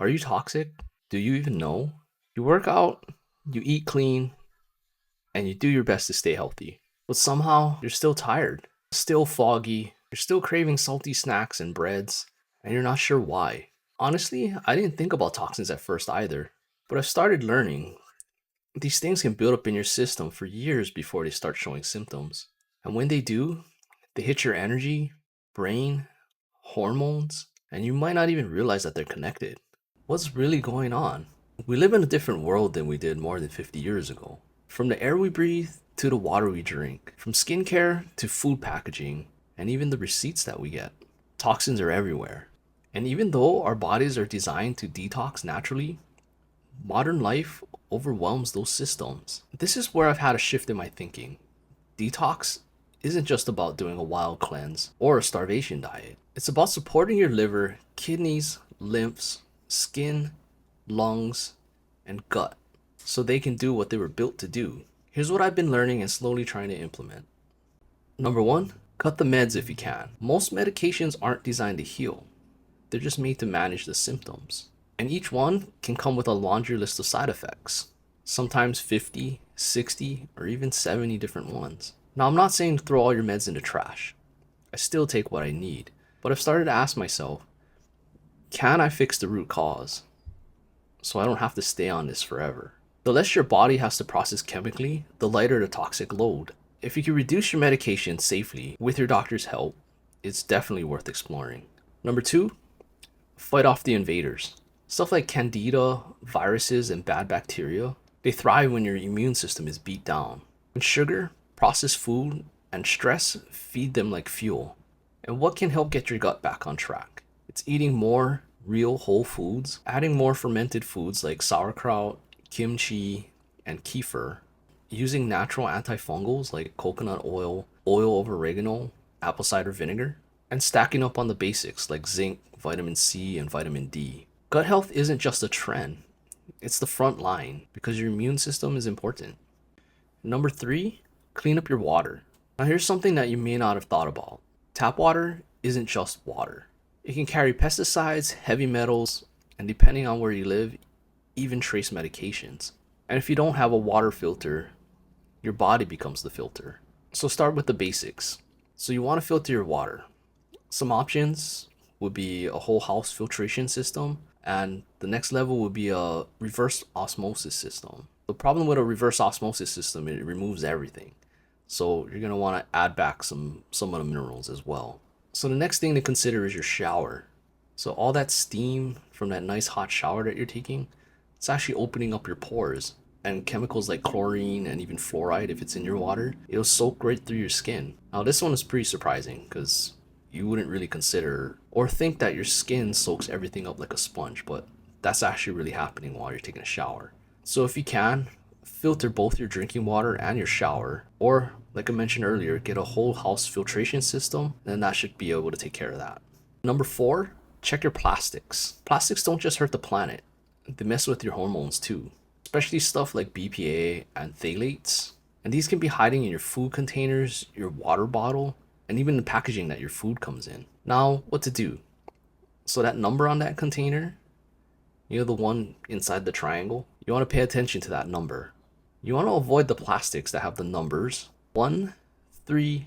Are you toxic? Do you even know? You work out, you eat clean, and you do your best to stay healthy. But somehow you're still tired, still foggy, you're still craving salty snacks and breads, and you're not sure why. Honestly, I didn't think about toxins at first either, but I've started learning these things can build up in your system for years before they start showing symptoms. And when they do, they hit your energy, brain, hormones, and you might not even realize that they're connected. What's really going on? We live in a different world than we did more than 50 years ago. From the air we breathe to the water we drink, from skincare to food packaging, and even the receipts that we get, toxins are everywhere. And even though our bodies are designed to detox naturally, modern life overwhelms those systems. This is where I've had a shift in my thinking. Detox isn't just about doing a wild cleanse or a starvation diet. It's about supporting your liver, kidneys, lymphs, skin, lungs, and gut so they can do what they were built to do. Here's what I've been learning and slowly trying to implement. Number one, cut the meds if you can. Most medications aren't designed to heal. They're just made to manage the symptoms. And each one can come with a laundry list of side effects. Sometimes 50, 60, or even 70 different ones. Now, I'm not saying throw all your meds in the trash. I still take what I need. But I've started to ask myself, can I fix the root cause so I don't have to stay on this forever? The less your body has to process chemically, the lighter the toxic load. If you can reduce your medication safely with your doctor's help, it's definitely worth exploring. Number two, fight off the invaders. Stuff like candida, viruses, and bad bacteria, they thrive when your immune system is beat down. And sugar, processed food, and stress feed them like fuel. And what can help get your gut back on track? It's eating more real whole foods, adding more fermented foods like sauerkraut, kimchi, and kefir, using natural antifungals like coconut oil, oil of oregano, apple cider vinegar, and stacking up on the basics like zinc, vitamin C, and vitamin D. Gut health isn't just a trend, it's the front line because your immune system is important. Number three, clean up your water. Now, here's something that you may not have thought about. Tap water isn't just water, it can carry pesticides, heavy metals, and depending on where you live, even trace medications. And if you don't have a water filter, your body becomes the filter. So start with the basics. So you want to filter your water. Some options would be a whole house filtration system, and the next level would be a reverse osmosis system. The problem with a reverse osmosis system, it removes everything. So you're going to want to add back some of the minerals as well. So the next thing to consider is your shower. So all that steam from that nice hot shower that you're taking, it's actually opening up your pores, and chemicals like chlorine and even fluoride, if it's in your water, it'll soak right through your skin. Now this one is pretty surprising because you wouldn't really consider or think that your skin soaks everything up like a sponge, but that's actually really happening while you're taking a shower. So if you can, filter both your drinking water and your shower, or like I mentioned earlier, get a whole house filtration system, then that should be able to take care of that. Number four, check your plastics. Plastics don't just hurt the planet, they mess with your hormones too, especially stuff like BPA and phthalates. And these can be hiding in your food containers, your water bottle, and even the packaging that your food comes in. Now, what to do? So that number on that container, you know, the one inside the triangle, you want to pay attention to that number. You want to avoid the plastics that have the numbers 1, 3,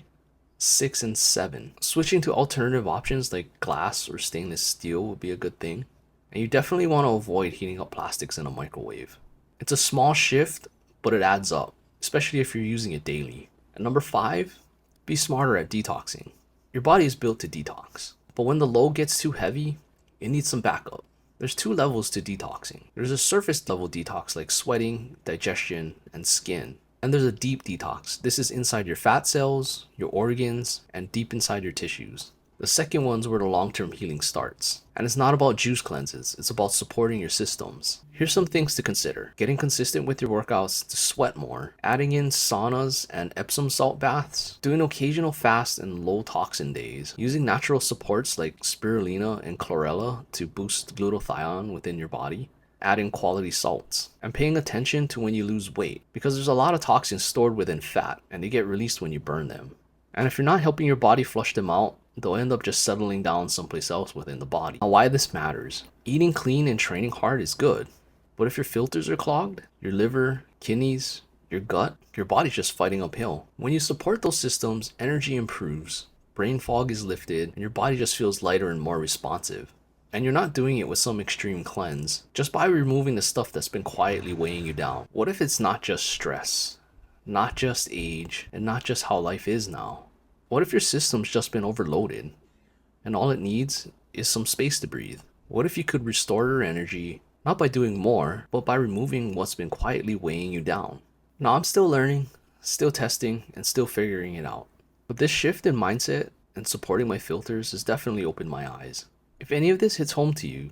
6, and 7. Switching to alternative options like glass or stainless steel would be a good thing. And you definitely want to avoid heating up plastics in a microwave. It's a small shift, but it adds up, especially if you're using it daily. And number 5, be smarter at detoxing. Your body is built to detox, but when the load gets too heavy, it needs some backup. There's 2 levels to detoxing. There's a surface level detox like sweating, digestion, and skin. And there's a deep detox. This is inside your fat cells, your organs, and deep inside your tissues. The second one's where the long-term healing starts. And it's not about juice cleanses, it's about supporting your systems. Here's some things to consider. Getting consistent with your workouts to sweat more, adding in saunas and Epsom salt baths, doing occasional fast and low toxin days, using natural supports like spirulina and chlorella to boost glutathione within your body, adding quality salts, and paying attention to when you lose weight, because there's a lot of toxins stored within fat and they get released when you burn them. And if you're not helping your body flush them out, they'll end up just settling down someplace else within the body. Now, why this matters: eating clean and training hard is good, but if your filters are clogged, your liver, kidneys, your gut, your body's just fighting uphill. When you support those systems, energy improves, brain fog is lifted, and your body just feels lighter and more responsive. And you're not doing it with some extreme cleanse, just by removing the stuff that's been quietly weighing you down. What if it's not just stress, not just age, and not just how life is now? What if your system's just been overloaded, and all it needs is some space to breathe? What if you could restore your energy, not by doing more, but by removing what's been quietly weighing you down? Now, I'm still learning, still testing, and still figuring it out. But this shift in mindset and supporting my filters has definitely opened my eyes. If any of this hits home to you,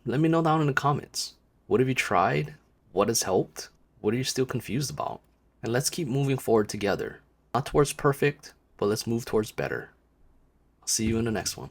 let me know down in the comments. What have you tried? What has helped? What are you still confused about? And let's keep moving forward together. Not towards perfect, but let's move towards better. I'll see you in the next one.